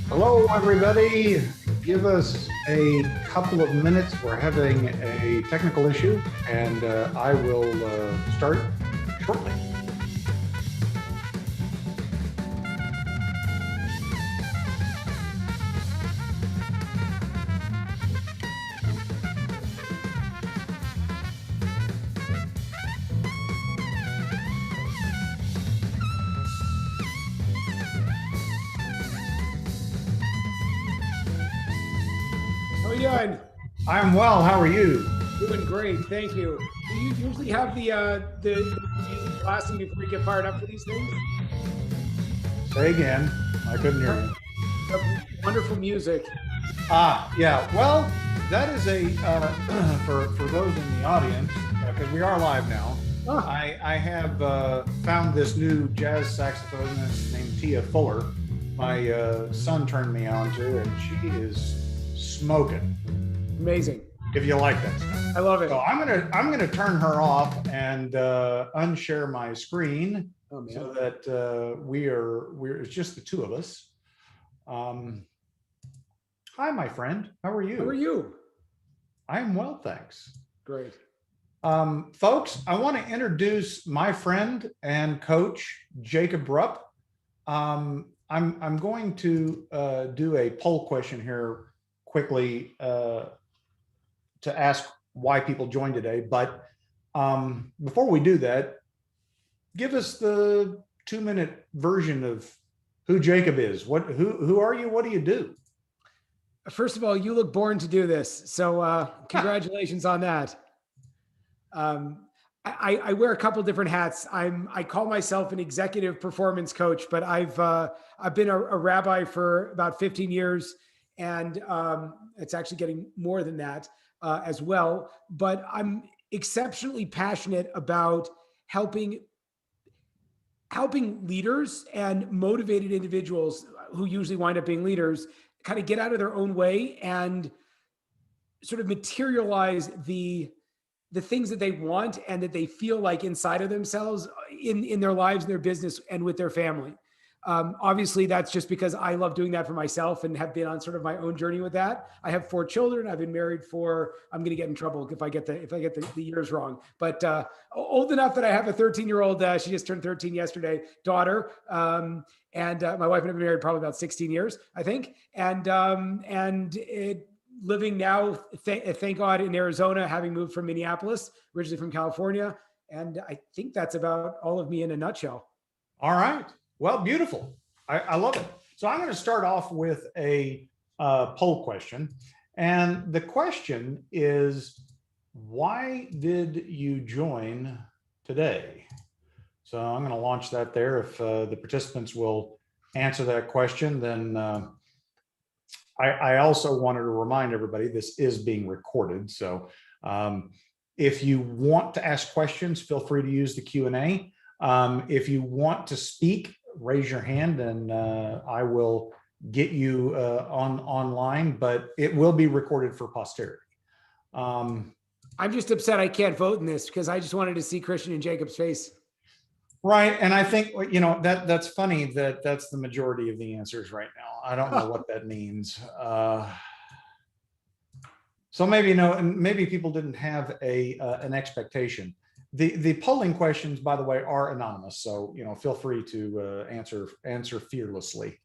Hello, everybody. Give us a couple of minutes. We're having a technical issue, and I will start shortly. How are you doing? I'm well. How are you? Doing great, thank you. Do you usually have the music blasting before you get fired up for these things? Say again. I couldn't hear you. Wonderful music. Yeah. Well, that is a for those in the audience because we are live now. Ah, I have found this new jazz saxophonist named Tia Fuller. My son turned me on to, and she is smoking. amazing. If you like that stuff. I love it. So I'm gonna turn her off and unshare my screen Oh man. so that we're it's just the two of us. Um, Hi, my friend. How are you? How are you? I'm well, thanks. Great. Folks, I want to introduce my friend and coach, Jacob Rupp. I'm going to do a poll question here quickly to ask why people joined today. But before we do that, give us the 2-minute version of who Jacob is. Who are you? What do you do? First of all, you look born to do this, so congratulations on that. I wear a couple different hats. I call myself an executive performance coach, but I've been a rabbi for about 15 years, and it's actually getting more than that as well. But I'm exceptionally passionate about helping leaders and motivated individuals who usually wind up being leaders kind of get out of their own way and sort of materialize the things that they want and that they feel like inside of themselves in their lives and their business and with their family. Obviously, that's just because I love doing that for myself and have been on sort of my own journey with that. I have 4 children. I've been married for. I'm going to get in trouble if I get the years wrong. But old enough that I have a 13-year-old. She just turned 13 yesterday. Daughter. And my wife and I have been married probably about 16 years, I think. And living now, thank God, in Arizona, having moved from Minneapolis, originally from California. And I think that's about all of me in a nutshell. All right. Well, beautiful. I love it. So I'm going to start off with a poll question. And the question is, why did you join today? So I'm going to launch that there. If the participants will answer that question, then I also wanted to remind everybody this is being recorded. So if you want to ask questions, feel free to use the Q&A. If you want to speak, raise your hand and I will get you online, but it will be recorded for posterity. I'm just upset I can't vote in this because I just wanted to see Christian and Jacob's face. Right. And I think, that's funny that that's the majority of the answers right now. I don't know what that means. So maybe and maybe people didn't have an expectation. The polling questions, by the way, are anonymous. So, feel free to answer fearlessly.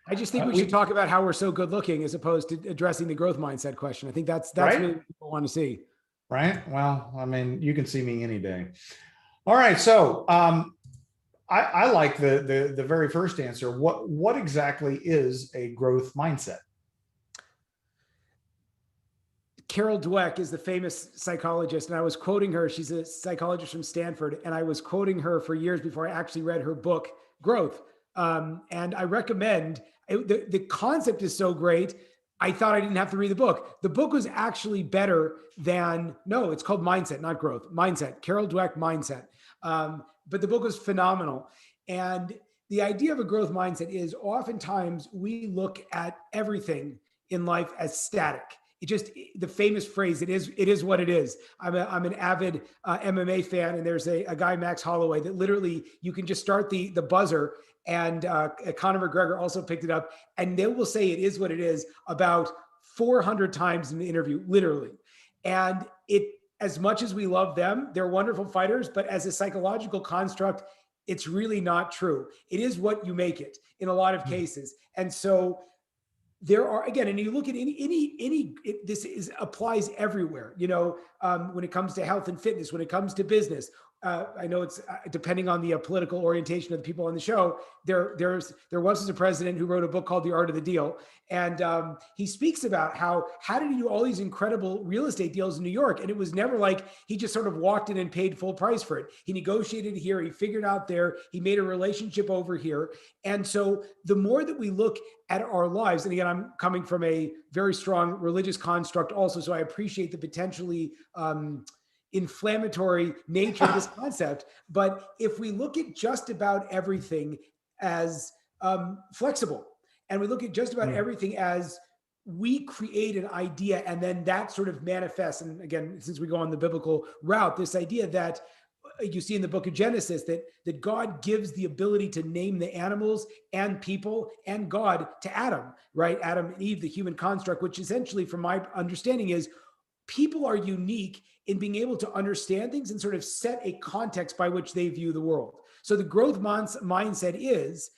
I just think we should talk about how we're so good looking as opposed to addressing the growth mindset question. I think that's right? really what people want to see. Right. Well, I mean, you can see me any day. All right. So I like the very first answer. What exactly is a growth mindset? Carol Dweck is the famous psychologist, and I was quoting her. She's a psychologist from Stanford, and I was quoting her for years before I actually read her book, Growth. And I recommend the concept is so great. I thought I didn't have to read the book. The book was actually better than, no, it's called Mindset, not Growth. Mindset, Carol Dweck, Mindset. But the book was phenomenal. And the idea of a growth mindset is oftentimes we look at everything in life as static. the famous phrase, it is what it is. I'm an avid MMA fan, and there's a guy, Max Holloway, that literally you can just start the buzzer, and Conor McGregor also picked it up, and they will say it is what it is about 400 times in the interview, literally. And as much as we love them, they're wonderful fighters, but as a psychological construct, it's really not true. It is what you make it in a lot of cases. And so there are, again, and you look at applies everywhere, when it comes to health and fitness, when it comes to business. I know it's depending on the political orientation of the people on the show. There was a president who wrote a book called The Art of the Deal, and he speaks about how did he do all these incredible real estate deals in New York, and it was never like he just sort of walked in and paid full price for it. He negotiated here, he figured out there, he made a relationship over here. And so the more that we look at our lives, and again, I'm coming from a very strong religious construct also, so I appreciate the potentially inflammatory nature of this concept. But if we look at just about everything as flexible, and we look at just about everything as we create an idea and then that sort of manifests, and again, since we go on the biblical route, this idea that you see in the book of Genesis that God gives the ability to name the animals and people and God to Adam, right? Adam and Eve, the human construct, which essentially, from my understanding, is people are unique in being able to understand things and sort of set a context by which they view the world. So the growth mindset is,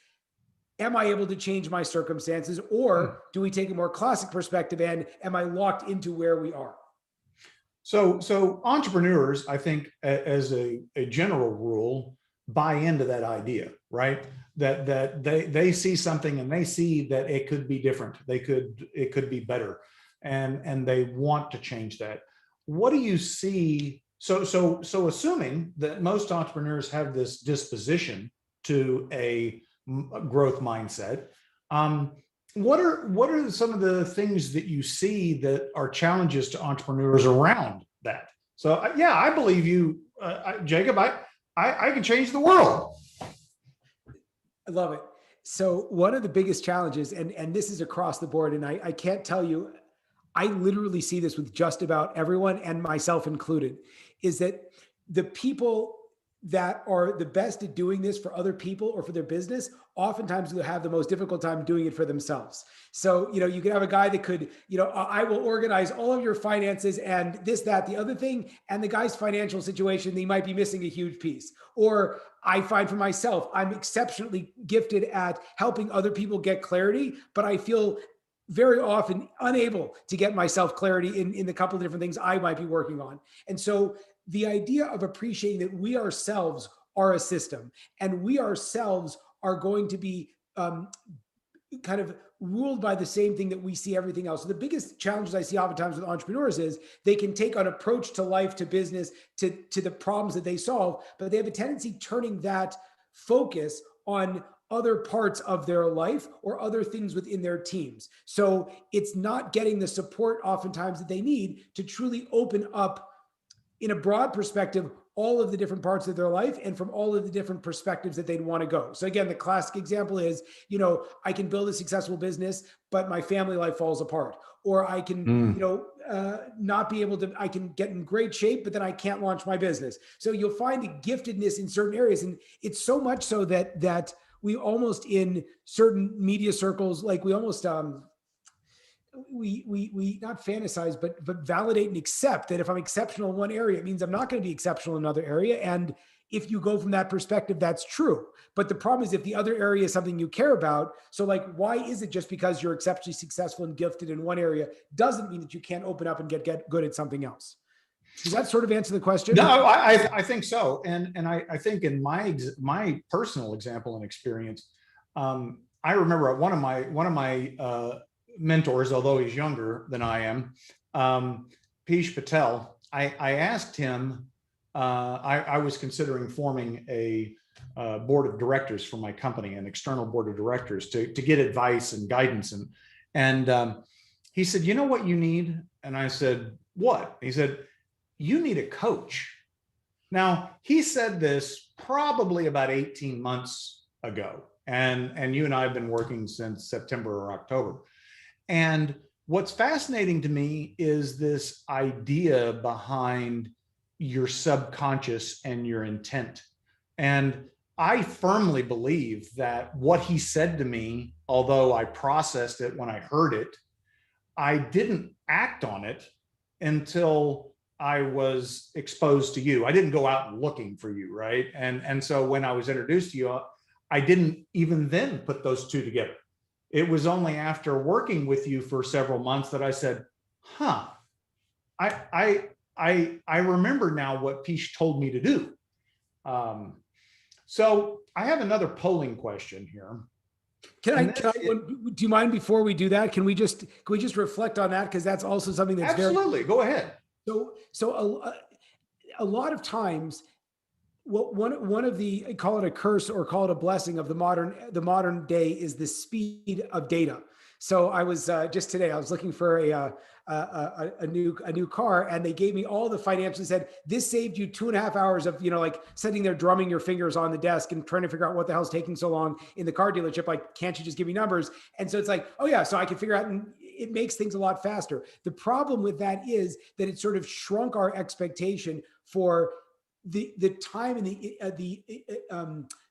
am I able to change my circumstances, or do we take a more classic perspective and am I locked into where we are? So entrepreneurs, I think, as a general rule, buy into that idea, right? That they see something and they see that it could be different. It could be better. And they want to change that. What do you see? So assuming that most entrepreneurs have this disposition to a growth mindset, what are some of the things that you see that are challenges to entrepreneurs around that? So yeah, I believe you, Jacob. I can change the world. I love it. So one of the biggest challenges, and this is across the board, and I can't tell you, I literally see this with just about everyone, and myself included, is that the people that are the best at doing this for other people or for their business, oftentimes will have the most difficult time doing it for themselves. So, you can have a guy that could, I will organize all of your finances and this, that, the other thing. And the guy's financial situation, he might be missing a huge piece. Or I find for myself, I'm exceptionally gifted at helping other people get clarity, but I feel very often unable to get myself clarity in the couple of different things I might be working on. And so the idea of appreciating that we ourselves are a system and we ourselves are going to be kind of ruled by the same thing that we see everything else. So the biggest challenges I see oftentimes with entrepreneurs is they can take an approach to life, to business, to the problems that they solve, but they have a tendency turning that focus on other parts of their life or other things within their teams. So it's not getting the support oftentimes that they need to truly open up, in a broad perspective, all of the different parts of their life and from all of the different perspectives that they'd want to go. So again, the classic example is, I can build a successful business, but my family life falls apart. Or I can, not be able to, I can get in great shape, but then I can't launch my business. So you'll find a giftedness in certain areas. And it's so much so that we almost, in certain media circles, like we almost, we not fantasize, but validate and accept that if I'm exceptional in one area, it means I'm not going to be exceptional in another area. And if you go from that perspective, that's true. But the problem is if the other area is something you care about, so like, why is it just because you're exceptionally successful and gifted in one area doesn't mean that you can't open up and get good at something else? Does that sort of answer the question? No, I think so. And I think in my personal example and experience, I remember one of my mentors, although he's younger than I am, Pish Patel, I asked him, I was considering forming a board of directors for my company, an external board of directors to get advice and guidance. And he said, you know what you need? And I said, what? He said, you need a coach. Now, he said this probably about 18 months ago. And you and I have been working since September or October. And what's fascinating to me is this idea behind your subconscious and your intent. And I firmly believe that what he said to me, although I processed it when I heard it, I didn't act on it until I was exposed to you. I didn't go out looking for you, right? And so when I was introduced to you, I didn't even then put those two together. It was only after working with you for several months that I said, huh, I remember now what Peach told me to do. So I have another polling question here. Do you mind before we do that? Can we just reflect on that? Because that's also something that's absolutely, go ahead. So a lot of times, one of the, call it a curse or call it a blessing of the modern day, is the speed of data. So I was just today, I was looking for a new car, and they gave me all the financials. Said this saved you 2.5 hours of, like sitting there drumming your fingers on the desk and trying to figure out what the hell's taking so long in the car dealership. Like, can't you just give me numbers? And so it's like, oh yeah, so I can figure out, and it makes things a lot faster. The problem with that is that it sort of shrunk our expectation for the time and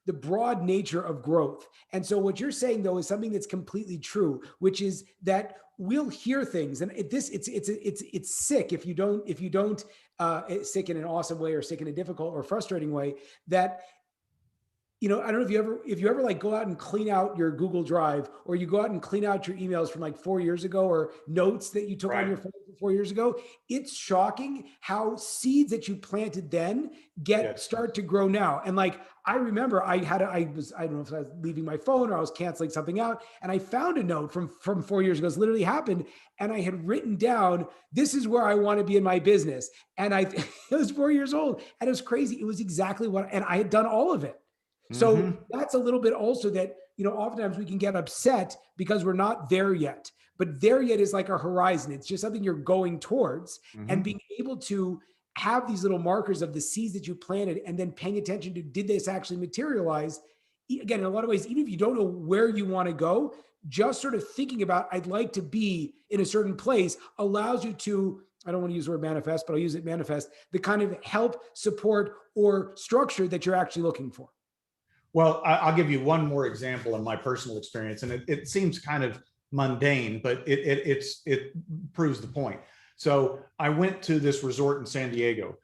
the broad nature of growth. And so what you're saying though is something that's completely true, which is that we'll hear things, and it's sick if you don't sick in an awesome way or sick in a difficult or frustrating way, that I don't know if you ever like go out and clean out your Google Drive, or you go out and clean out your emails from like 4 years ago, or notes that you took on your phone 4 years ago. It's shocking how seeds that you planted then start to grow now. And like, I remember I don't know if I was leaving my phone or I was canceling something out, and I found a note from 4 years ago. It's literally happened. And I had written down, this is where I want to be in my business. And it was 4 years old, and it was crazy. It was exactly and I had done all of it. So that's a little bit also that, oftentimes we can get upset because we're not there yet, but there yet is like a horizon. It's just something you're going towards, and being able to have these little markers of the seeds that you planted, and then paying attention to, did this actually materialize? Again, in a lot of ways, even if you don't know where you want to go, just sort of thinking about, I'd like to be in a certain place, allows you to, I don't want to use the word manifest, but I'll use it, manifest, the kind of help, support, or structure that you're actually looking for. Well, I'll give you one more example in my personal experience, and it seems kind of mundane, but it proves the point. So I went to this resort in San Diego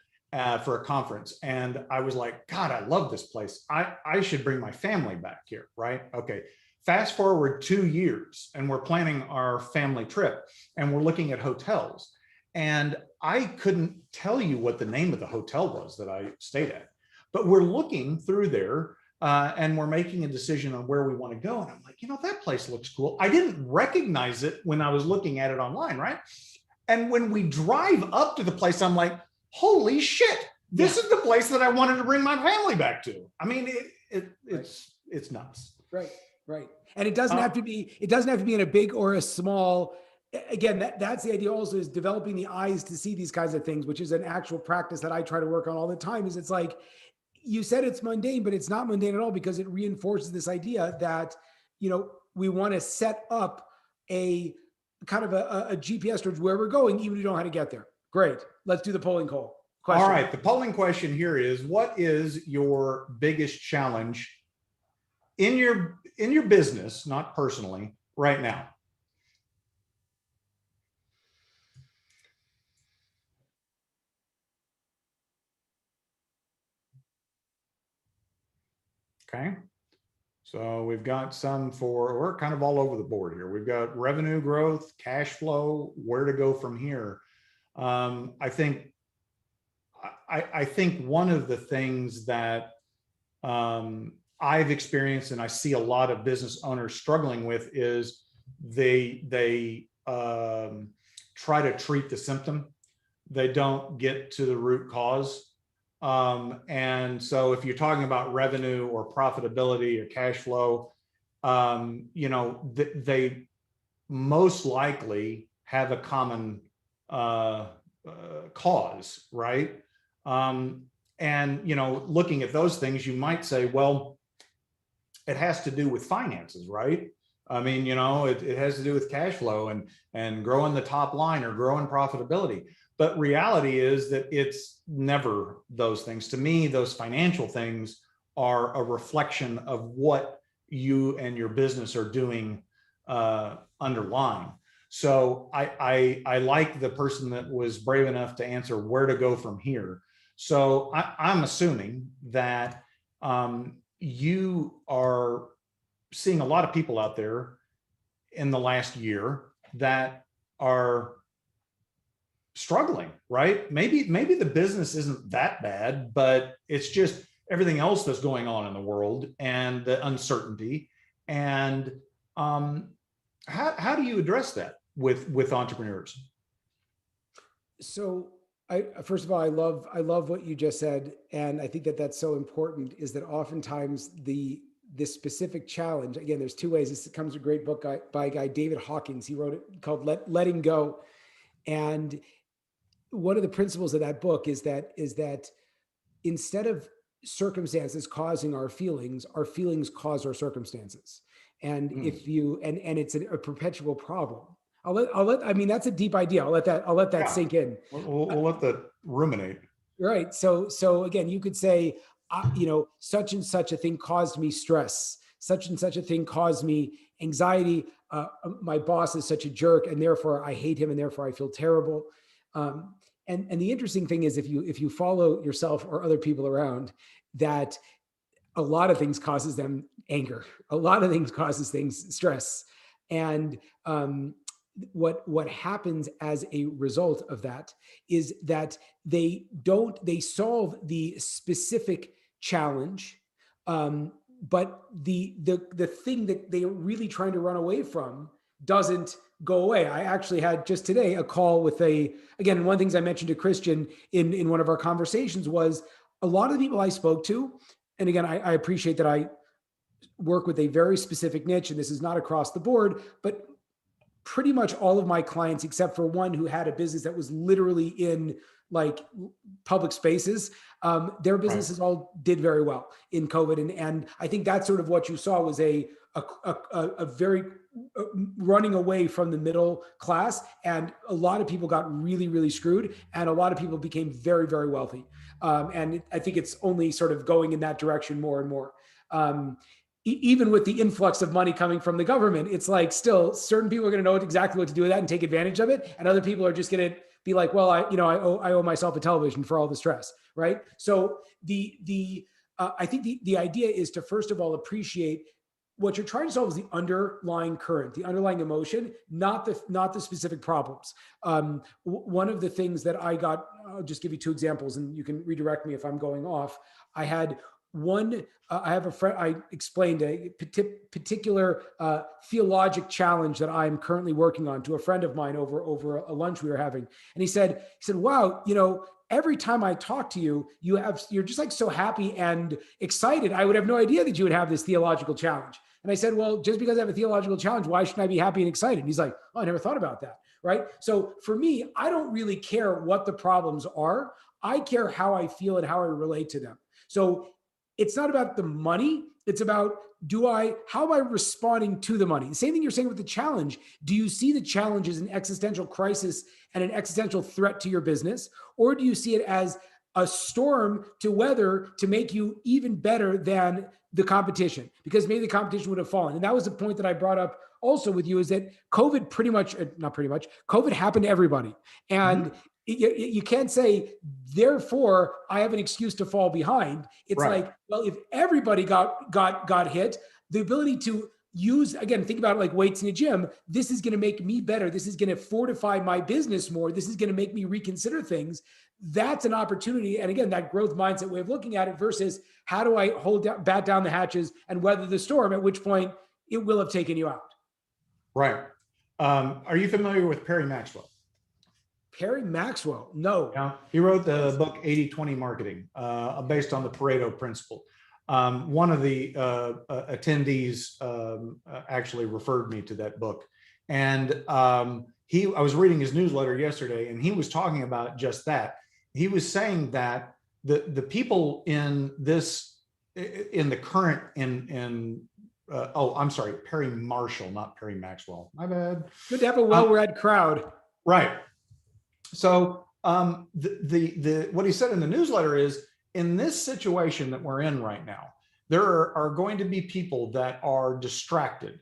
for a conference, and I was like, God, I love this place. I should bring my family back here, right? Okay. Fast forward 2 years, and we're planning our family trip, and we're looking at hotels. And I couldn't tell you what the name of the hotel was that I stayed at, but we're looking through there. And we're making a decision on where we want to go. And I'm like, that place looks cool. I didn't recognize it when I was looking at it online, right? And when we drive up to the place, I'm like, holy shit, this is the place that I wanted to bring my family back to. I mean, it's nuts. Right. And it doesn't have to be in a big or a small. Again, that's the idea also, is developing the eyes to see these kinds of things, which is an actual practice that I try to work on all the time. Is it's like, you said it's mundane, but it's not mundane at all, because it reinforces this idea that, we want to set up a kind of a GPS towards where we're going, even if we don't know how to get there. Great. Let's do the polling question. All right. The polling question here is, what is your biggest challenge in your business, not personally, right now? Okay. So we've got we're kind of all over the board here. We've got revenue growth, cash flow, where to go from here. I think one of the things that I've experienced, and I see a lot of business owners struggling with, is they try to treat the symptom. They don't get to the root cause. And so if you're talking about revenue or profitability or cash flow, they most likely have a common cause, right? And, looking at those things, you might say, well, it has to do with finances, right? I mean, it has to do with cash flow and growing the top line or growing profitability. But reality is that it's never those things. To me, those financial things are a reflection of what you and your business are doing underlying. So I like the person that was brave enough to answer where to go from here. So I'm assuming that you are seeing a lot of people out there in the last year that are struggling, right? Maybe the business isn't that bad, but it's just everything else that's going on in the world and the uncertainty. And how do you address that with entrepreneurs? So first of all, I love what you just said, and I think that that's so important. Is that oftentimes this specific challenge? Again, there's two ways. This comes a great book by a guy, David Hawkins. He wrote it called Letting Go, and one of the principles of that book is that instead of circumstances causing our feelings cause our circumstances. And if you and it's a perpetual problem. I mean, that's a deep idea. I'll let that sink in. We'll let that ruminate. Right. So again, you could say, such and such a thing caused me stress. Such and such a thing caused me anxiety. My boss is such a jerk, and therefore I hate him, and therefore I feel terrible. And the interesting thing is, if you follow yourself or other people around, that a lot of things causes them anger. A lot of things causes things stress. And what happens as a result of that is that they solve the specific challenge, but the thing that they are really trying to run away from doesn't go away. I actually had just today a call with again, one of the things I mentioned to Christian in one of our conversations was a lot of the people I spoke to, and again, I appreciate that I work with a very specific niche, and this is not across the board, but pretty much all of my clients, except for one who had a business that was literally in like public spaces, their businesses all did very well in COVID. And I think that's sort of what you saw was a very running away from the middle class. And a lot of people got really, really screwed. And a lot of people became very, very wealthy. And I think it's only sort of going in that direction more and more. Even with the influx of money coming from the government, it's like still certain people are going to know exactly what to do with that and take advantage of it. And other people are just going to be like, well, I owe myself a television for all the stress. Right. So I think the idea is to, first of all, appreciate what you're trying to solve is the underlying current, the underlying emotion, not the specific problems. One of the things that I'll just give you two examples and you can redirect me if I'm going off. I had I have a friend, I explained a particular theologic challenge that I'm currently working on to a friend of mine over a lunch we were having. And he said, wow, every time I talk to you, you're just like so happy and excited. I would have no idea that you would have this theological challenge. And I said, well, just because I have a theological challenge, why shouldn't I be happy and excited? And he's like, oh, I never thought about that. Right. So for me, I don't really care what the problems are. I care how I feel and how I relate to them. So it's not about the money. It's about how am I responding to the money? The same thing you're saying with the challenge. Do you see the challenge as an existential crisis and an existential threat to your business? Or do you see it as a storm to weather to make you even better than the competition? Because maybe the competition would have fallen. And that was the point that I brought up also with you, is that COVID COVID happened to everybody. And you can't say, therefore, I have an excuse to fall behind. It's like, well, if everybody got hit, the ability to use, again, think about it like weights in a gym. This is going to make me better. This is going to fortify my business more. This is going to make me reconsider things. That's an opportunity. And again, that growth mindset way of looking at it versus how do I bat down the hatches and weather the storm, at which point it will have taken you out. Right. Are you familiar with Perry Maxwell? Perry Maxwell? No. Yeah, he wrote the book 80-20 Marketing, based on the Pareto principle. One of the attendees actually referred me to that book, and I was reading his newsletter yesterday, and he was talking about just that. He was saying that the people in the current I'm sorry, Perry Marshall, not Perry Maxwell. My bad. Good to have a Um, well-read crowd. right. So the what he said in the newsletter is, in this situation that we're in right now, there are going to be people that are distracted.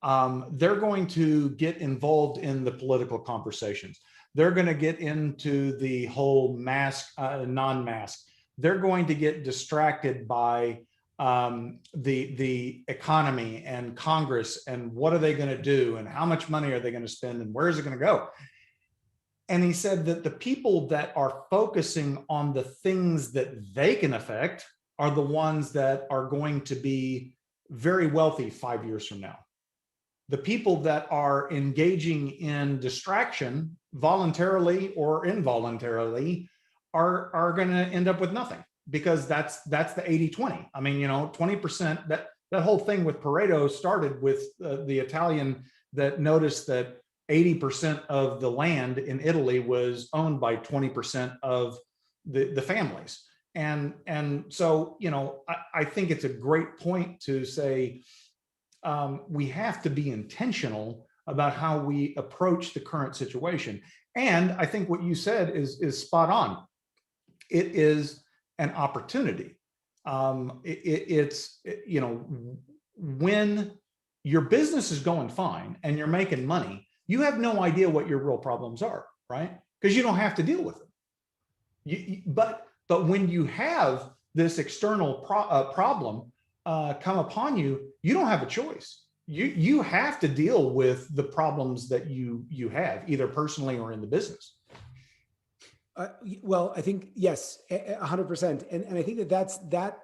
They're going to get involved in the political conversations. They're going to get into the whole mask, non-mask. They're going to get distracted by the economy and Congress and what are they going to do and how much money are they going to spend and where is it going to go. And he said that the people that are focusing on the things that they can affect are the ones that are going to be very wealthy 5 years from now. The people that are engaging in distraction, voluntarily or involuntarily, are going to end up with nothing, because that's the 80-20. I mean, 20%, that whole thing with Pareto started with the Italian that noticed that 80% of the land in Italy was owned by 20% of the families. And so, I think it's a great point to say, we have to be intentional about how we approach the current situation. And I think what you said is spot on. It is an opportunity. When your business is going fine and you're making money, you have no idea what your real problems are, right? Because you don't have to deal with them. But when you have this external problem come upon you, you don't have a choice. You have to deal with the problems that you have, either personally or in the business. Well, I think, yes, 100%. And I think that's that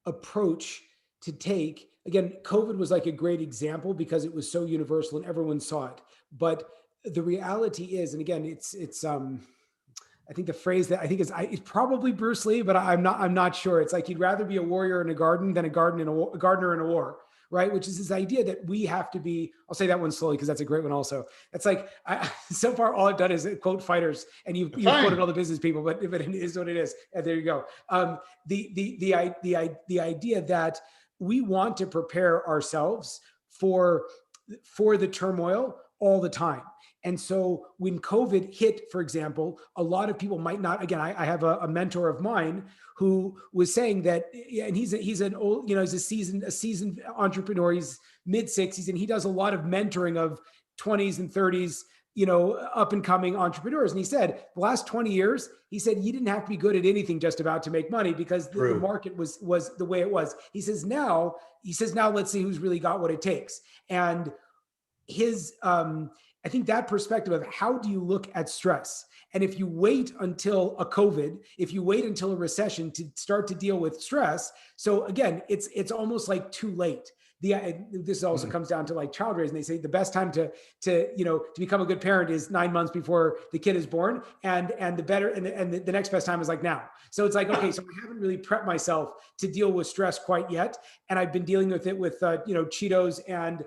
approach to take. Again, COVID was like a great example because it was so universal and everyone saw it. But the reality is, and again, it's I think the phrase that I think it's probably Bruce Lee, but I'm not sure. It's like, you'd rather be a warrior in a garden than a gardener in a war, right? Which is this idea that we have to be, I'll say that one slowly because that's a great one also. It's like, so far all I've done is quote fighters, and you've quoted all the business people, but it is what it is. And there you go. The idea that we want to prepare ourselves for the turmoil all the time. And so when COVID hit, for example, a lot of people might not, again, I have a mentor of mine who was saying that, and he's an old, he's a seasoned entrepreneur, he's mid-60s, and he does a lot of mentoring of 20s and 30s, up and coming entrepreneurs. And he said, the last 20 years, he said, you didn't have to be good at anything just about to make money because the market was the way it was. He says, now let's see who's really got what it takes. And his, I think that perspective of how do you look at stress? And if you wait until a COVID, if you wait until a recession to start to deal with stress, so again, it's almost like too late. This also comes down to like child raising. They say the best time to become a good parent is 9 months before the kid is born, and the next best time is like now. So it's like, okay, so I haven't really prepped myself to deal with stress quite yet, and I've been dealing with it with Cheetos and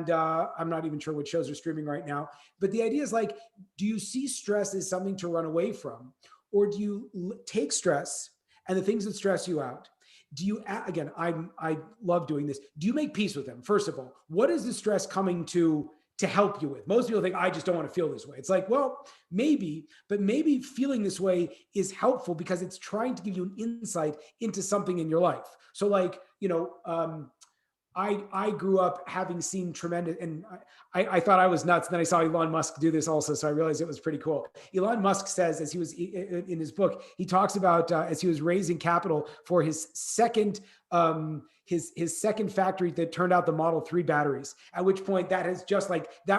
I'm not even sure what shows are streaming right now. But the idea is like, do you see stress as something to run away from, or do you take stress and the things that stress you out? Do you, again, I love doing this. Do you make peace with them? First of all, what is the stress coming to help you with? Most people think, I just don't want to feel this way. It's like, well, maybe, but maybe feeling this way is helpful because it's trying to give you an insight into something in your life. So like, I grew up having seen tremendous, and I thought I was nuts. Then I saw Elon Musk do this also. So I realized it was pretty cool. Elon Musk says, as he was in his book, he talks about as he was raising capital for his second his second factory that turned out the Model 3 batteries, at which point that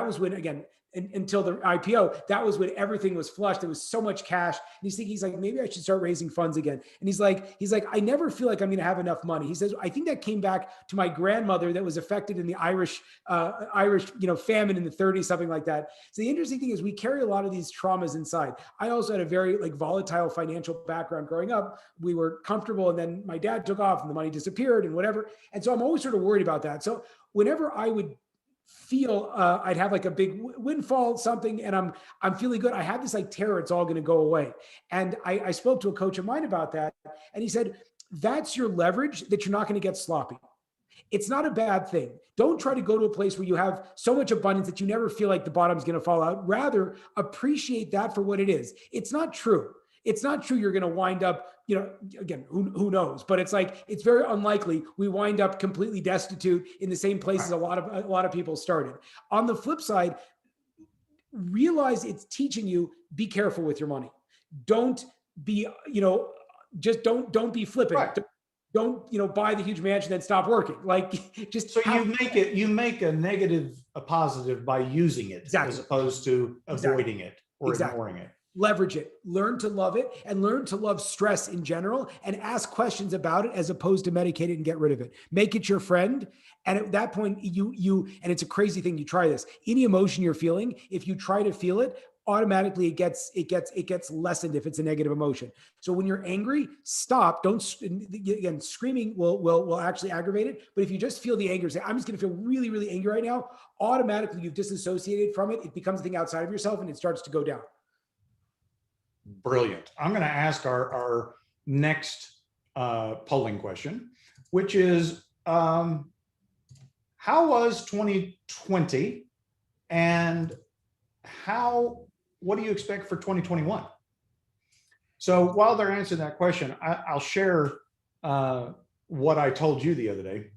was when, again, until the IPO, that was when everything was flushed. There was so much cash. And he's like, maybe I should start raising funds again. And he's like, I never feel like I'm going to have enough money. He says, I think that came back to my grandmother that was affected in the Irish famine in the 30s, something like that. So the interesting thing is we carry a lot of these traumas inside. I also had a very volatile financial background growing up. We were comfortable, and then my dad took off and the money disappeared and whatever. And so I'm always sort of worried about that. So whenever I would feel I'd have like a big windfall, something, and I'm feeling good, I have this terror it's all going to go away. And I spoke to a coach of mine about that, and he said, that's your leverage, that you're not going to get sloppy. It's not a bad thing. Don't try to go to a place where you have so much abundance that you never feel like the bottom's going to fall out. Rather, appreciate that for what it is. It's not true. It's not true you're going to wind up, again, who knows? But it's like, it's very unlikely we wind up completely destitute in the same places a lot of people started. On the flip side, realize it's teaching you, be careful with your money. Don't be, just don't be flippant. Right. Don't buy the huge mansion then stop working. Like, just so you make a negative a positive by using it, exactly, as opposed to avoiding it or ignoring it. Leverage it, learn to love it, and learn to love stress in general, and ask questions about it as opposed to medicate it and get rid of it. Make it your friend. And at that point, and it's a crazy thing, you try this. Any emotion you're feeling, if you try to feel it, automatically it gets lessened if it's a negative emotion. So when you're angry, stop. Don't, again, screaming will actually aggravate it. But if you just feel the anger, say, I'm just going to feel really, really angry right now, automatically you've disassociated from it. It becomes a thing outside of yourself and it starts to go down. Brilliant. I'm going to ask our next polling question, which is, how was 2020 and what do you expect for 2021? So while they're answering that question, I'll share what I told you the other day.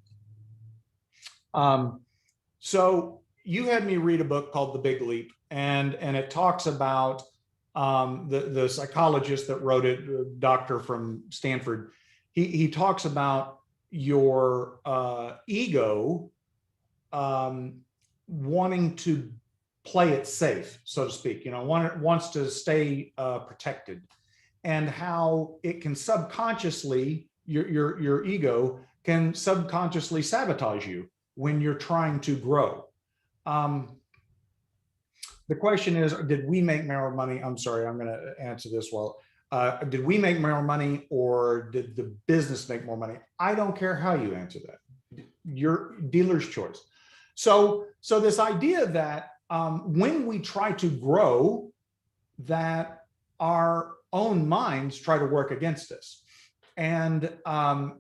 So you had me read a book called The Big Leap, and it talks about the psychologist that wrote it, doctor from Stanford. He talks about your ego wanting to play it safe, so to speak, wants to stay protected, and how it can subconsciously, your ego can subconsciously sabotage you when you're trying to grow. The question is, did we make more money? I'm sorry, I'm going to answer this well. Did we make more money, or did the business make more money? I don't care how you answer that. Your dealer's choice. So this idea that when we try to grow, that our own minds try to work against us. And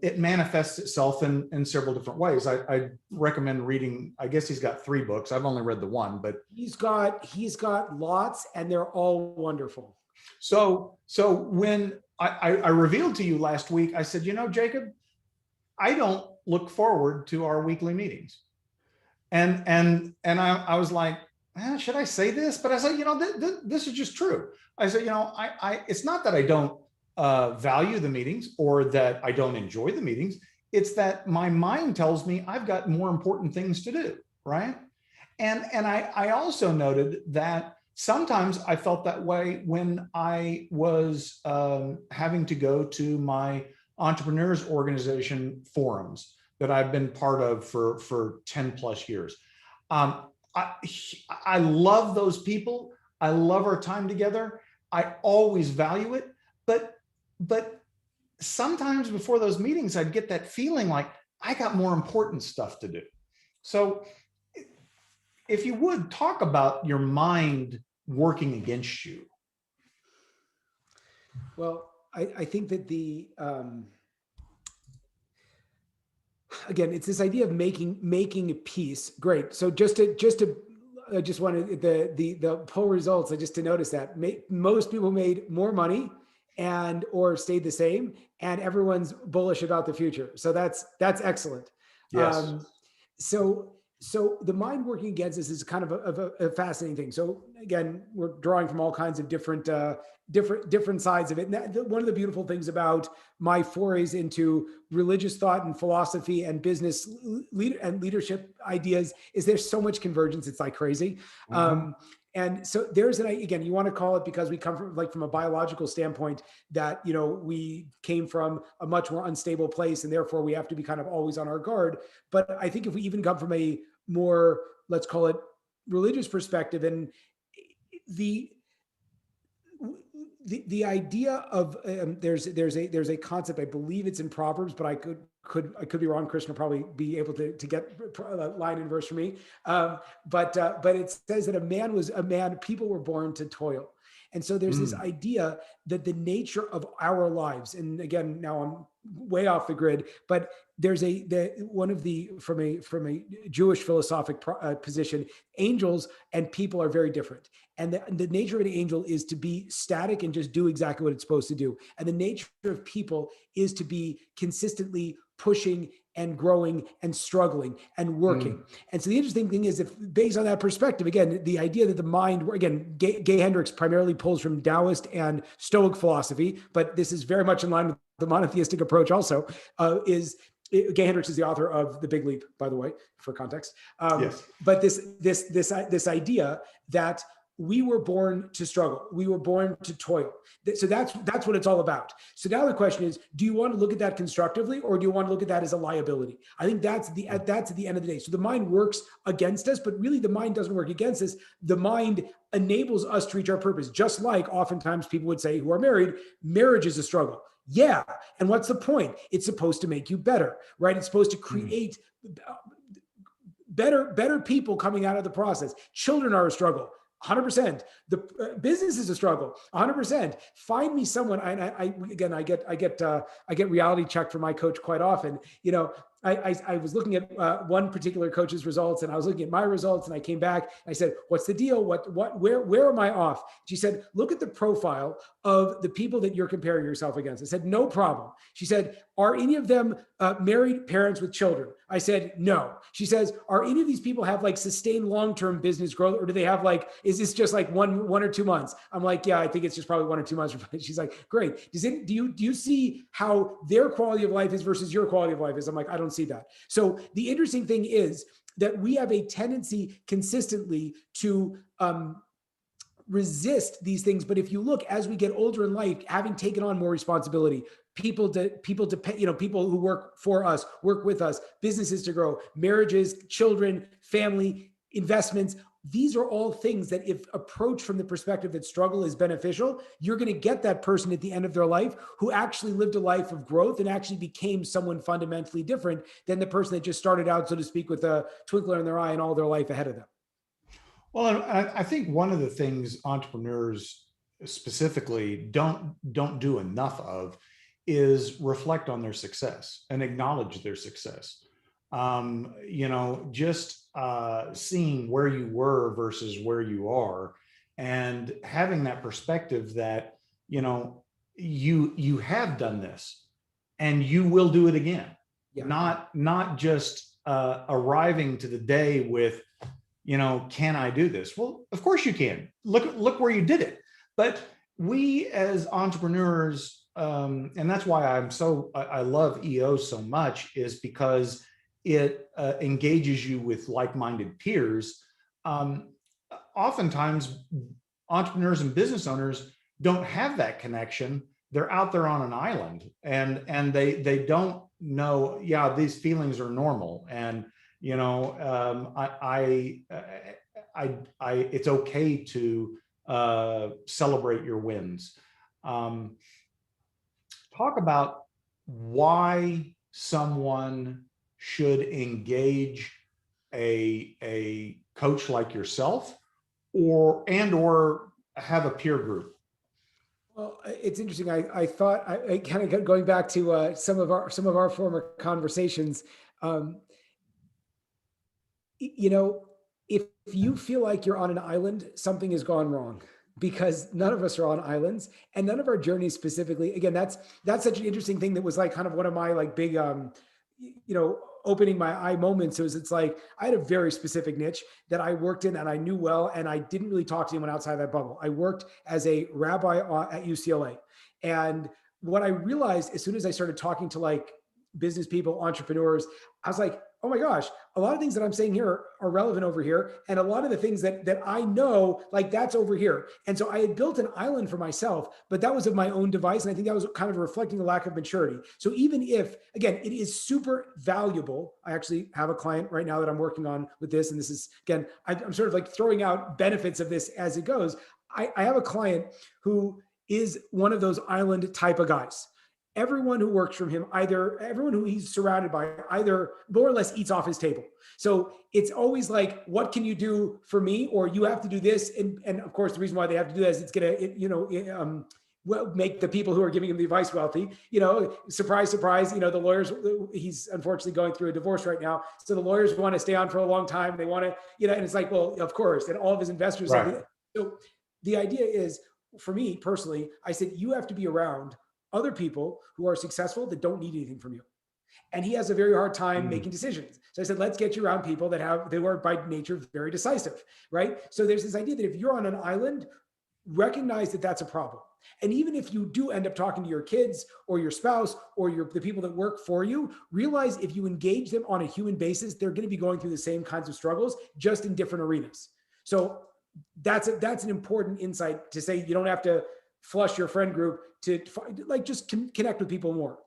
it manifests itself in several different ways. I recommend reading, I guess he's got 3 books. I've only read the one, but he's got lots, and they're all wonderful. So when I revealed to you last week, I said, Jacob, I don't look forward to our weekly meetings. And I was like, should I say this? But I said, this is just true. I said, it's not that I don't value the meetings or that I don't enjoy the meetings. It's that my mind tells me I've got more important things to do, right? And I also noted that sometimes I felt that way when I was having to go to my entrepreneurs organization forums that I've been part of for 10 plus years. I love those people. I love our time together. I always value it. But sometimes before those meetings, I'd get that feeling like I got more important stuff to do. So if you would talk about your mind working against you. Well, I think that again, it's this idea of making peace. Great. So I just wanted the poll results. Just to notice that most people made more money or stayed the same, and everyone's bullish about the future. So that's excellent. Yes. So the mind working against us is kind of a fascinating thing. So again, we're drawing from all kinds of different sides of it. And one of the beautiful things about my forays into religious thought and philosophy and business and leadership ideas is there's so much convergence. It's like crazy. Mm-hmm. And so again, you want to call it, because we come from a biological standpoint, that, we came from a much more unstable place, and therefore we have to be kind of always on our guard. But I think if we even come from a more, let's call it, religious perspective, and the idea of there's a concept, I believe it's in Proverbs, but I could be wrong. Krishna will probably be able to get a line and verse for me. But it says that people were born to toil. And so there's this Mm. idea that the nature of our lives, and again, now I'm way off the grid, but there's one of the from a Jewish philosophic position, angels and people are very different. And the nature of an angel is to be static and just do exactly what it's supposed to do. And the nature of people is to be consistently pushing and growing and struggling and working. Mm. And so the interesting thing is, if based on that perspective, again, the idea that the mind, again, Gay Hendricks primarily pulls from Taoist and Stoic philosophy, but this is very much in line with the monotheistic approach also, Gay Hendricks is the author of The Big Leap, by the way, for context. Yes. But this idea that we were born to struggle, we were born to toil. So that's what it's all about. So now the question is, do you want to look at that constructively, or do you want to look at that as a liability? I think that's at the end of the day. So the mind works against us, but really the mind doesn't work against us. The mind enables us to reach our purpose. Just like oftentimes people would say who are married, marriage is a struggle. Yeah. And what's the point? It's supposed to make you better, right? It's supposed to create better people coming out of the process. Children are a struggle. 100%. The business is a struggle. 100%. Find me someone. I get reality checked from my coach quite often. You know, I was looking at one particular coach's results, and I was looking at my results, and I came back and I said, "What's the deal? Where am I off?" She said, "Look at the profile of the people that you're comparing yourself against." I said, "No problem." She said, "Are any of them married parents with children?" I said, "No." She says, "Are any of these people have like sustained long-term business growth, or do they have like, is this just like one or 2 months?" I'm like, "Yeah, I think it's just probably 1 or 2 months." She's like, "Great. Do you see how their quality of life is versus your quality of life is?" I'm like, "I don't see that." So the interesting thing is that we have a tendency consistently to resist these things. But if you look, as we get older in life, having taken on more responsibility, people depend, people who work for us, work with us, businesses to grow, marriages, children, family, investments. These are all things that, if approached from the perspective that struggle is beneficial, you're going to get that person at the end of their life who actually lived a life of growth and actually became someone fundamentally different than the person that just started out, so to speak, with a twinkle in their eye and all their life ahead of them. Well, and I think one of the things entrepreneurs specifically don't do enough of is reflect on their success and acknowledge their success. Just seeing where you were versus where you are, and having that perspective that you have done this and you will do it again. Yeah. Not just arriving to the day with, can I do this? Well, of course you can. Look where you did it. But we as entrepreneurs, and that's why I love EO so much, is because it engages you with like-minded peers. Oftentimes, entrepreneurs and business owners don't have that connection. They're out there on an island, and they don't know. Yeah, these feelings are normal, and it's okay to celebrate your wins. Talk about why someone should engage a coach like yourself, or have a peer group. Well, it's interesting. I thought I kind of going back to some of our former conversations. If you feel like you're on an island, something has gone wrong, because none of us are on islands, and none of our journeys specifically. Again, that's such an interesting thing. That was like kind of one of my like big, opening my eye moments. It's like I had a very specific niche that I worked in and I knew well, and I didn't really talk to anyone outside that bubble. I worked as a rabbi at UCLA, and what I realized as soon as I started talking to like business people, entrepreneurs, I was like, oh my gosh, a lot of things that I'm saying here are relevant over here. And a lot of the things that I know, like that's over here. And so I had built an island for myself, but that was of my own device. And I think that was kind of reflecting a lack of maturity. So even if, again, it is super valuable. I actually have a client right now that I'm working on with this. And this is, again, I'm sort of like throwing out benefits of this as it goes. I have a client who is one of those island type of guys. everyone who works from him, everyone who he's surrounded by, either more or less eats off his table. So it's always like, what can you do for me? Or you have to do this. And of course, the reason why they have to do that is it's going to, well, make the people who are giving him the advice wealthy. Surprise, surprise. The lawyers, he's unfortunately going through a divorce right now. So the lawyers want to stay on for a long time. They want to, and it's like, well, of course. And all of his investors. Right. So the idea is, for me personally, I said, you have to be around other people who are successful that don't need anything from you. And he has a very hard time making decisions. So I said, let's get you around people they are by nature very decisive, right? So there's this idea that if you're on an island, recognize that that's a problem. And even if you do end up talking to your kids or your spouse or the people that work for you, realize if you engage them on a human basis, they're going to be going through the same kinds of struggles, just in different arenas. So that's an important insight to say. You don't have to flush your friend group to just connect with people more.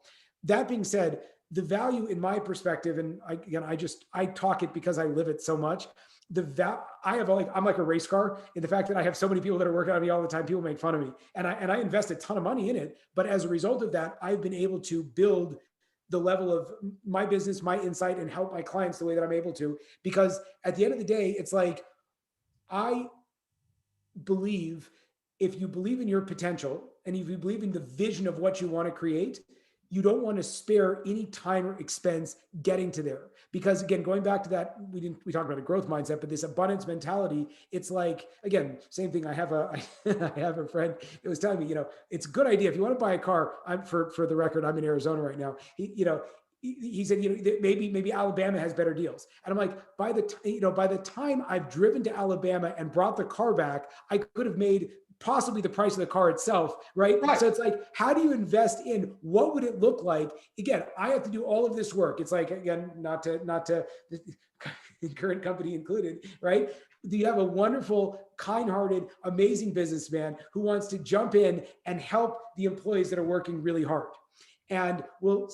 That being said, the value in my perspective, and I talk it because I live it so much. I'm like a race car in the fact that I have so many people that are working on me all the time. People make fun of me, and I invest a ton of money in it. But as a result of that, I've been able to build the level of my business, my insight, and help my clients the way that I'm able to. Because at the end of the day, it's like, I believe if you believe in your potential and if you believe in the vision of what you want to create, you don't want to spare any time or expense getting to there. Because again, going back to that, we talked about a growth mindset, but this abundance mentality, it's like, again, same thing. I have a friend that was telling me, it's a good idea. If you want to buy a car, for the record, I'm in Arizona right now. He said, maybe Alabama has better deals. And I'm like, by the time I've driven to Alabama and brought the car back, I could have made possibly the price of the car itself, right? So it's like, how do you invest in what would it look like? Again, I have to do all of this work. It's like, again, not to current company included, right? You have a wonderful, kind-hearted, amazing businessman who wants to jump in and help the employees that are working really hard. And we'll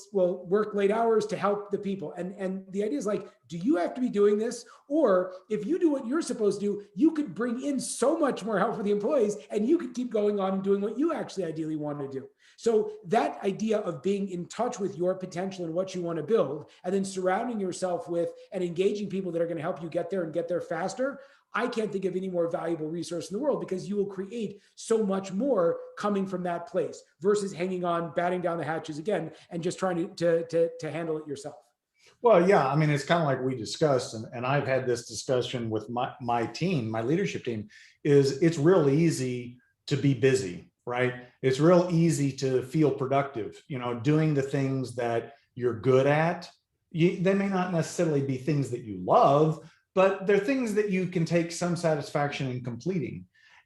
work late hours to help the people. And the idea is like, do you have to be doing this? Or if you do what you're supposed to do, you could bring in so much more help for the employees and you could keep going on and doing what you actually ideally want to do. So that idea of being in touch with your potential and what you want to build, and then surrounding yourself with and engaging people that are going to help you get there and get there faster, I can't think of any more valuable resource in the world, because you will create so much more coming from that place versus hanging on, batting down the hatches again, and just trying to handle it yourself. Well, yeah, I mean, it's kind of like we discussed, and I've had this discussion with my team, my leadership team, is it's real easy to be busy, right? It's real easy to feel productive, doing the things that you're good at. They may not necessarily be things that you love, but they're things that you can take some satisfaction in completing.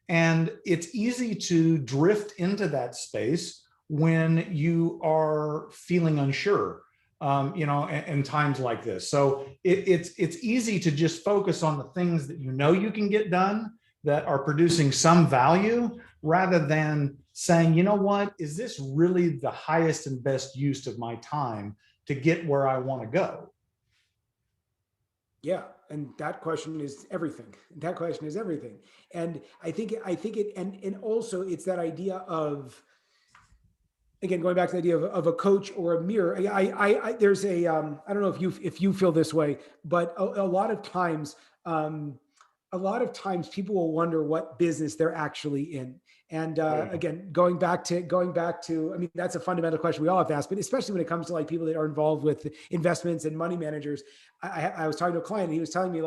And it's easy to drift into that space when you are feeling unsure, in times like this. So it's easy to just focus on the things that you can get done that are producing some value, rather than saying, you know what, is this really the highest and best use of my time to get where I want to go? Yeah. And that question is everything. And I think it, and also it's that idea of, again, going back to the idea of a coach or a mirror. There's I don't know if you feel this way, but a lot of times people will wonder what business they're actually in. And again, going back to, I mean, that's a fundamental question we all have to ask, but especially when it comes to like people that are involved with investments and money managers. I was talking to a client and he was telling me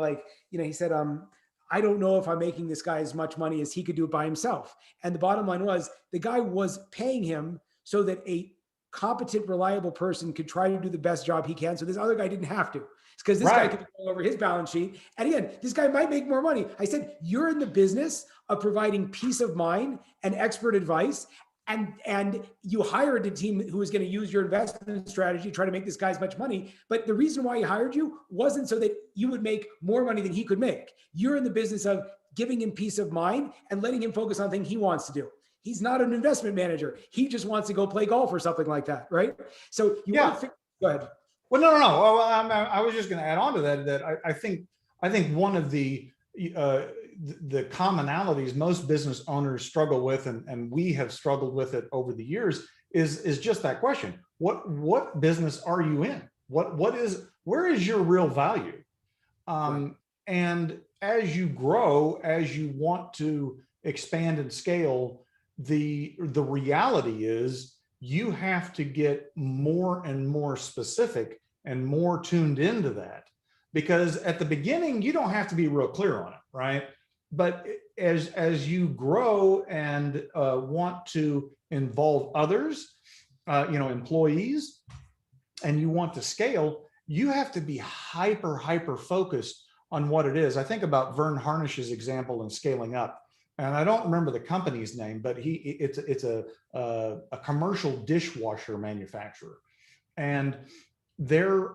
he said, I don't know if I'm making this guy as much money as he could do it by himself. And the bottom line was, the guy was paying him so that a competent, reliable person could try to do the best job he can. So this other guy didn't have to. It's because this guy could be going over his balance sheet. And again, this guy might make more money. I said, you're in the business of providing peace of mind and expert advice. And you hired a team who was going to use your investment strategy to try to make this guy as much money. But the reason why he hired you wasn't so that you would make more money than he could make. You're in the business of giving him peace of mind and letting him focus on things he wants to do. He's not an investment manager. He just wants to go play golf or something like that, right? So want to go ahead. Well, no. Well, I was just going to add on to that I think one of the commonalities most business owners struggle with, and we have struggled with it over the years, is just that question. What business are you in? Where is your real value? And as you grow, as you want to expand and scale, the reality is you have to get more and more specific and more tuned into that, because at the beginning you don't have to be real clear on it, right? But as you grow and want to involve others, employees, and you want to scale, you have to be hyper focused on what it is. I think about Vern Harnish's example in Scaling Up, and I don't remember the company's name, but it's a commercial dishwasher manufacturer, and their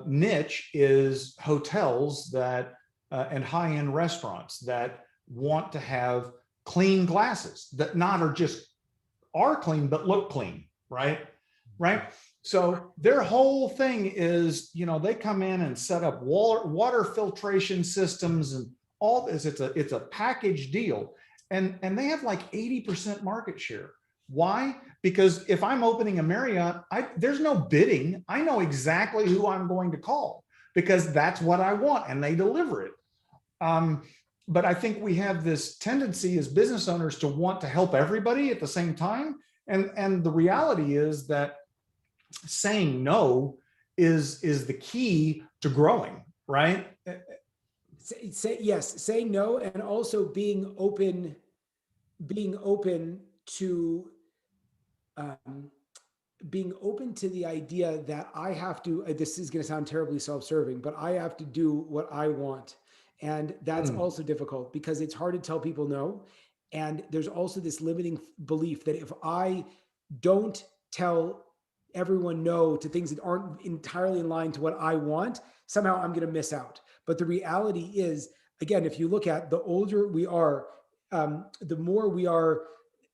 niche is hotels that and high-end restaurants that want to have clean glasses that not are clean but look clean, right? So their whole thing is, they come in and set up water filtration systems and all this. It's a package deal, and they have like 80% market share. Why? Because if I'm opening a Marriott, there's no bidding. I know exactly who I'm going to call because that's what I want, and they deliver it. But I think we have this tendency as business owners to want to help everybody at the same time, and the reality is that saying no is the key to growing, right? Say no, and also being open to being open to the idea that I have to, this is going to sound terribly self-serving, but I have to do what I want. And that's also difficult because it's hard to tell people no. And there's also this limiting belief that if I don't tell everyone no to things that aren't entirely in line to what I want, somehow I'm going to miss out. But the reality is, again, if you look at the older we are, the more we are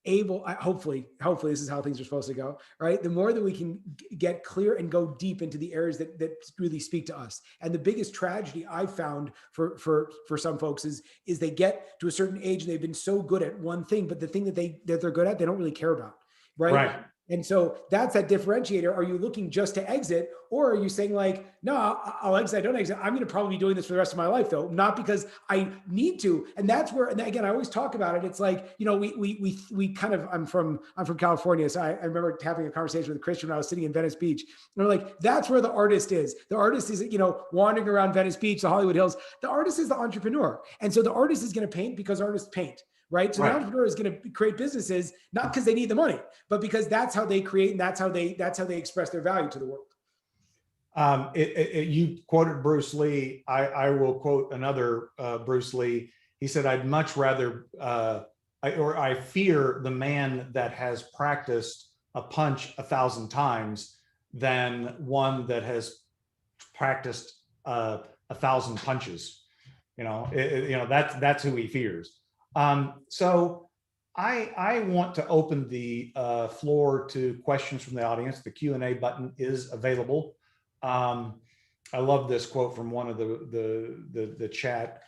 able, hopefully this is how things are supposed to go, right? The more that we can get clear and go deep into the areas that really speak to us. And the biggest tragedy I've found for some folks is they get to a certain age and they've been so good at one thing, but the thing that they're good at, they don't really care about, right? And so that's that differentiator. Are you looking just to exit, or are you saying like, no, I'll exit, I don't exit. I'm going to probably be doing this for the rest of my life though, not because I need to. And that's where, and again, I always talk about it. It's like, we kind of, I'm from California. So I remember having a conversation with a Christian when I was sitting in Venice Beach. And we're like, that's where the artist is. The artist is, wandering around Venice Beach, the Hollywood Hills. The artist is the entrepreneur. And so the artist is going to paint because artists paint. Right. So the entrepreneur is going to create businesses, not because they need the money, but because that's how they create. And that's how they express their value to the world. You quoted Bruce Lee. I will quote another Bruce Lee. He said, I'd much rather, I fear the man that has practiced a punch 1,000 times than one that has practiced 1,000 punches. That's who he fears. So I want to open the floor to questions from the audience. The Q&A button is available. I love this quote from one of the chat.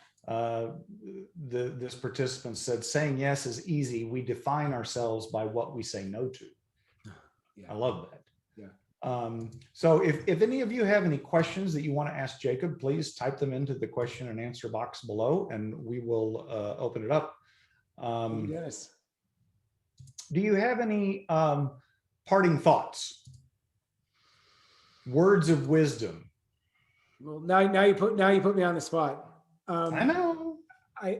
This participant said, saying yes is easy. We define ourselves by what we say no to. Yeah. I love that. Yeah. So if any of you have any questions that you want to ask Jacob, please type them into the question and answer box below, and we will open it up. Yes. Do you have any parting thoughts? Words of wisdom? Well, now you put me on the spot. I know. I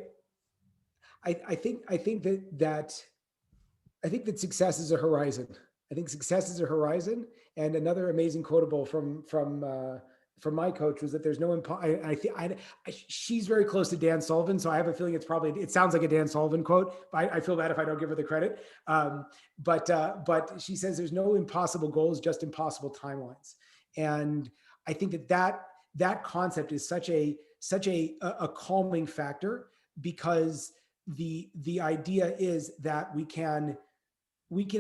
think that success is a horizon. I think success is a horizon. And another amazing quotable from my coach was that there's no, she's very close to Dan Sullivan. So I have a feeling it sounds like a Dan Sullivan quote. I feel bad if I don't give her the credit. But she says there's no impossible goals, just impossible timelines. And I think that concept is such a calming factor, because the idea is that we can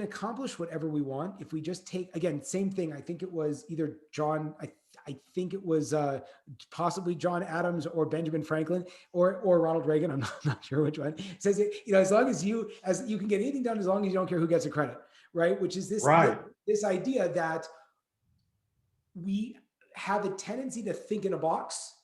accomplish whatever we want if we just take, again, same thing. I think it was either John, I think it was possibly John Adams or Benjamin Franklin or Ronald Reagan. I'm not sure which one. It says, as long as you can get anything done, as long as you don't care who gets the credit. right? Which is Right. this idea that we have a tendency to think in a box,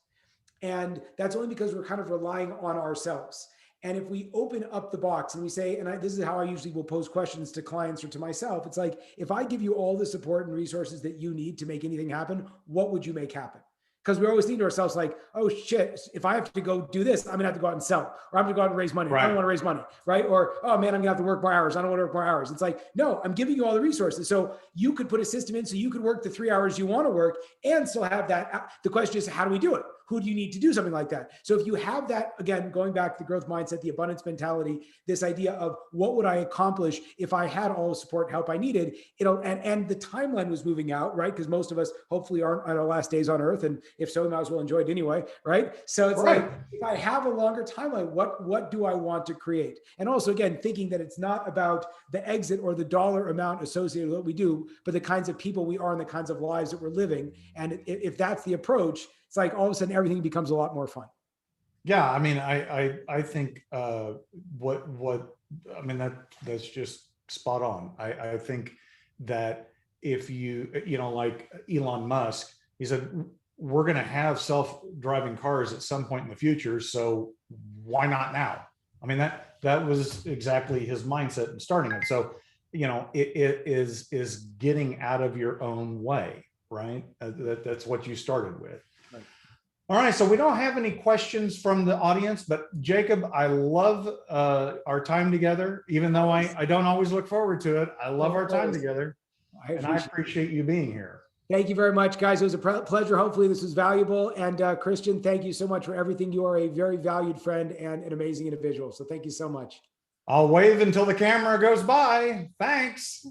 and that's only because we're kind of relying on ourselves. And if we open up the box and we say, and this is how I usually will pose questions to clients or to myself, it's like, if I give you all the support and resources that you need to make anything happen, what would you make happen? Because we always think to ourselves like, oh shit, if I have to go do this, I'm gonna have to go out and sell, or I'm gonna go out and raise money. I don't want to raise money, right? Or, oh man, I'm gonna have to work more hours. I don't want to work more hours. It's like, no, I'm giving you all the resources. So you could put a system in so you could work the 3 hours you want to work and still have that. The question is, how do we do it? Who do you need to do something like that? So if you have that, again, going back to the growth mindset, the abundance mentality, this idea of what would I accomplish if I had all the support and help I needed, and the timeline was moving out, right? Because most of us hopefully aren't on our last days on earth. And if so, we might as well enjoy it anyway, right? So it's like, if I have a longer timeline, what do I want to create? And also, again, thinking that it's not about the exit or the dollar amount associated with what we do, but the kinds of people we are and the kinds of lives that we're living. And if that's the approach, it's like all of a sudden everything becomes a lot more fun. Yeah, I mean, I think that's just spot on. I think that if like Elon Musk, he said, we're going to have self-driving cars at some point in the future, so why not now? I mean, that was exactly his mindset in starting it. So, it is getting out of your own way, right? That's what you started with. All right, so we don't have any questions from the audience, but Jacob, I love our time together, even though I don't always look forward to it. I love our time together, and I appreciate you being here. Thank you very much, guys. It was a pleasure. Hopefully this was valuable. And Christian, thank you so much for everything. You are a very valued friend and an amazing individual. So thank you so much. I'll wave until the camera goes by. Thanks.